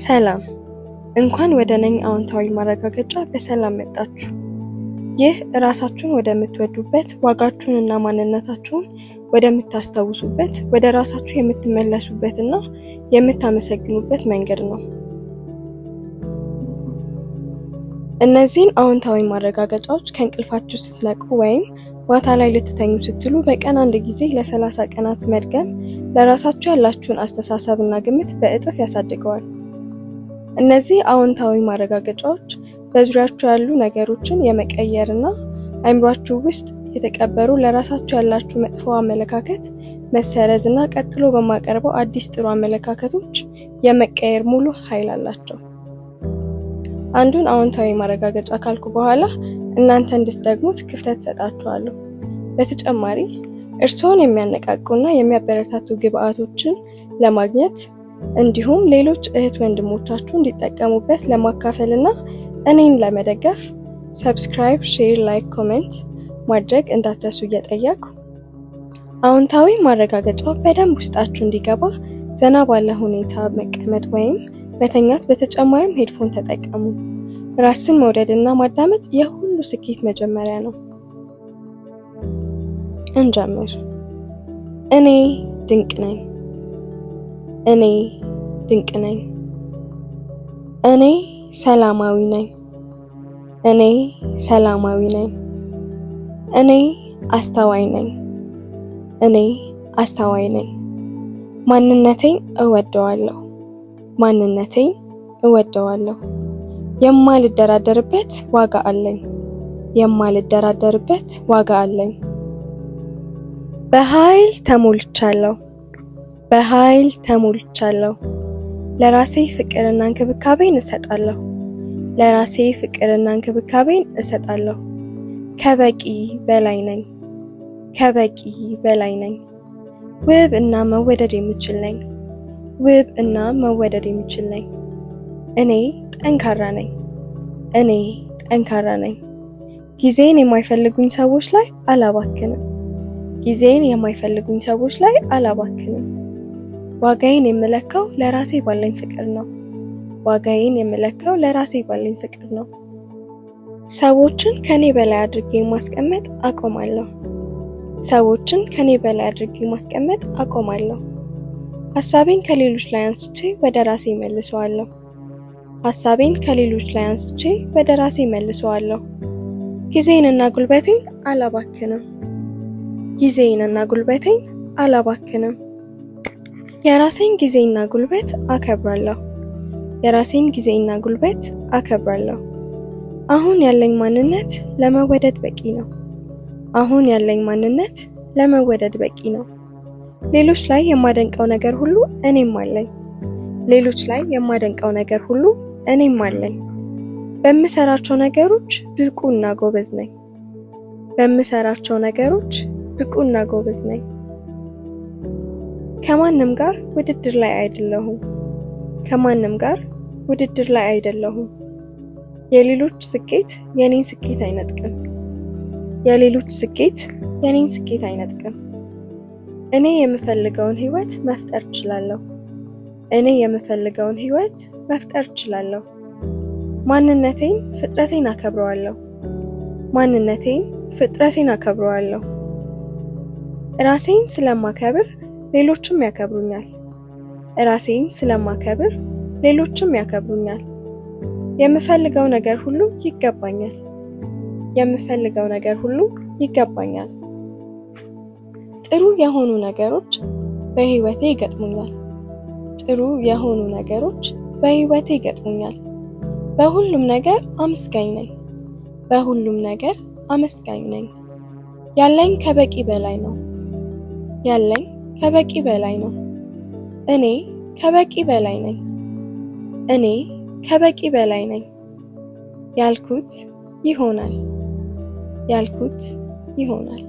ሰላም፣ እንኳን ወደ ነኝ አዎንታዊ ማረጋገጫ በሰላም መጣችሁ። ይህ ራሳችሁን ወደምትወዱበት፣ ዋጋችሁንና ማንነታችሁን ወደምታስታውሱበት፣ ወደ ራሳችሁ የምትመለሱበትና የምታመሰግኑበት መንገድ ነው። እነዚህን አዎንታዊ ማረጋገጫዎች ከእንቅልፋችሁ ስትነቁ ወይም ማታ ላይ ልትተኙ ስትሉ በቀን አንድ ጊዜ ለ30 ቀናት መድገም ለራሳችሁ ያላችሁን አስተሳሰብና ግምት በእጥፍ ያሳድገዋል። እነዚህ አዎንታዊ ማረጋገጫዎች በዙሪያችሁ ያሉ ነገሮችን የመቀየርና አእምሯችሁ ውስጥ የተቀበሩ ለራሳችሁ ያላችሁ መጥፎ አመለካከት መሰረዝና ቀጥሎ በማቀርበው አዲስ ጥሩ አመለካከቶች የመቀየር ሙሉ ኃይል አላቸው። አንዱን አዎንታዊ ማረጋገጫ ካልኩ በኋላ እናንተ እንድትደግሙት ክፍተት ሰጣችኋለሁ። በተጨማሪ እርስዎን የሚያነቃቁና የሚያበረታቱ ግብአቶችን ለማግኘት እንዲሁም ሌሎች እህት ወንድሞቻችሁ እንዲጠቀሙበት ለማካፈልና እኔን ለመደገፍ ሰብስክራይብ፣ ሼር፣ ላይክ፣ ኮሜንት ማድረግ እንዳትረሱ እየጠየቁ አዎንታዊ ማረጋገጫው በደንብ ውስጣችሁ እንዲገባ ዘና ባለ ሁኔታ መቀመጥ ወይም መተኛት፣ በተጨማሪም ሄድፎን ተጠቀሙ። ራስን መውደድና ማዳመጥ የሁሉ ስኬት መጀመሪያ ነው። እንጀምር። እኔ ድንቅ ነኝ። እኔ ድንቅ ነኝ። እኔ ሰላማዊ ነኝ። እኔ ሰላማዊ ነኝ። እኔ አስተዋይ ነኝ። እኔ አስተዋይ ነኝ። ማንነቴን እወደዋለሁ። ማንነቴን እወደዋለሁ። የማልደራደርበት ዋጋ አለኝ። የማልደራደርበት ዋጋ አለኝ። በኃይል ተሞልቻለሁ። በኃይል ተሞልቻለሁ። ለራሴ ፍቅርና እንክብካቤን እሰጣለሁ። ለራሴ ፍቅርና እንክብካቤን እሰጣለሁ። ከበቂ በላይ ነኝ። ከበቂ በላይ ነኝ። ውብ እና መወደድ የምችል ነኝ። ውብ እና መወደድ የምችል ነኝ። እኔ ጠንካራ ነኝ። እኔ ጠንካራ ነኝ። ጊዜን የማይፈልጉኝ ሰዎች ላይ አላባክንም። ጊዜን የማይፈልጉኝ ሰዎች ላይ አላባክንም። ዋጋዬን የምለካው ለራሴ ባለኝ ፍቅር ነው። ዋጋዬን የምለካው ለራሴ ባለኝ ፍቅር ነው። ሰዎችን ከኔ በላይ አድርጌ ማስቀመጥ አቆማለሁ። ሰዎችን ከኔ በላይ አድርጌ ማስቀመጥ አቆማለሁ። ሐሳቤን ከሌሎች ላይ አንስቼ ወደ ራሴ መልሰዋለሁ። ሐሳቤን ከሌሎች ላይ አንስቼ ወደ ራሴ መልሰዋለሁ። ጊዜንና ጉልበቴን አላባክንም። ጊዜንና ጉልበቴን አላባክንም። የራሴን ጊዜና ጉልበት አከብራለሁ። የራሴን ጊዜና ጉልበት አከብራለሁ። አሁን ያለኝ ማንነት ለመወደድ በቂ ነው። አሁን ያለኝ ማንነት ለመወደድ በቂ ነው። ሌሎች ላይ የማደንቀው ነገር ሁሉ እኔም አለኝ። ሌሎች ላይ የማደንቀው ነገር ሁሉ እኔም አለኝ። በምሰራቸው ነገሮች ብቁና ጎበዝ ነኝ። በምሰራቸው ነገሮች ብቁና ጎበዝ ነኝ። ከማንም ጋር ውድድር ላይ አይደለሁም። ከማንም ጋር ውድድር ላይ አይደለሁም። የሌሎች ስኬት የኔን ስኬት አይነጥቅም። የሌሎች ስኬት የኔን ስኬት አይነጥቅም። እኔ የምፈልገውን ህይወት መፍጠር እችላለሁ። እኔ የምፈልገውን ህይወት መፍጠር እችላለሁ። ማንነቴን፣ ፍጥረቴን አከብረዋለሁ። ማንነቴን፣ ፍጥረቴን አከብረዋለሁ። ራሴን ስለማከብር ሌሎችም ያከብሩኛል። ራሴን ስለማከብር ሌሎችም ያከብሩኛል። የምፈልገው ነገር ሁሉ ይገባኛል። የምፈልገው ነገር ሁሉ ይገባኛል። ጥሩ የሆኑ ነገሮች በህይወቴ ይገጥሙኛል። ጥሩ የሆኑ ነገሮች በህይወቴ ይገጥሙኛል። በሁሉም ነገር አመስጋኝ ነኝ። በሁሉም ነገር አመስጋኝ ነኝ። ያለኝ ከበቂ በላይ ነው። ያለኝ ከበቂ በላይ ነው። እኔ ከበቂ በላይ ነኝ። እኔ ከበቂ በላይ ነኝ። ያልኩት ይሆናል። ያልኩት ይሆናል።